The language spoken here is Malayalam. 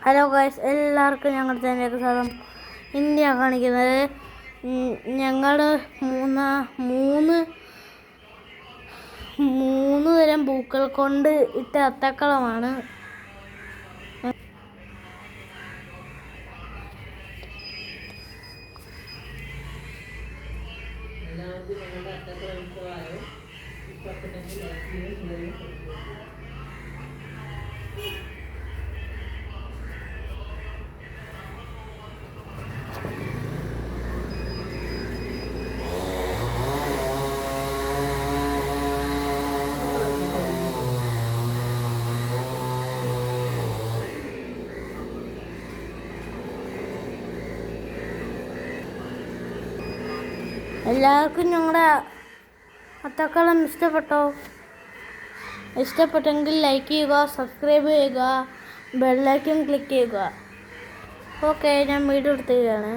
ഹലോ ഗൈസ്, എല്ലാവർക്കും ഞങ്ങളുടെ ചാനലിലേക്ക് സ്വാഗതം. ഇന്ന് ഞാൻ കാണിക്കുന്നത് ഞങ്ങൾ മൂന്ന് തരം പൂക്കൾ കൊണ്ട് ഇട്ട അത്തക്കളമാണ്. എല്ലാവർക്കും ഞങ്ങളുടെ അത്തക്കളം ഇഷ്ടപ്പെട്ടെങ്കിൽ ലൈക്ക് ചെയ്യുക, സബ്സ്ക്രൈബ് ചെയ്യുക, ബെല്ലൈക്കൺ ക്ലിക്ക് ചെയ്യുക. ഓക്കെ, ഞാൻ വീഡിയോ എടുത്തുകയാണ്.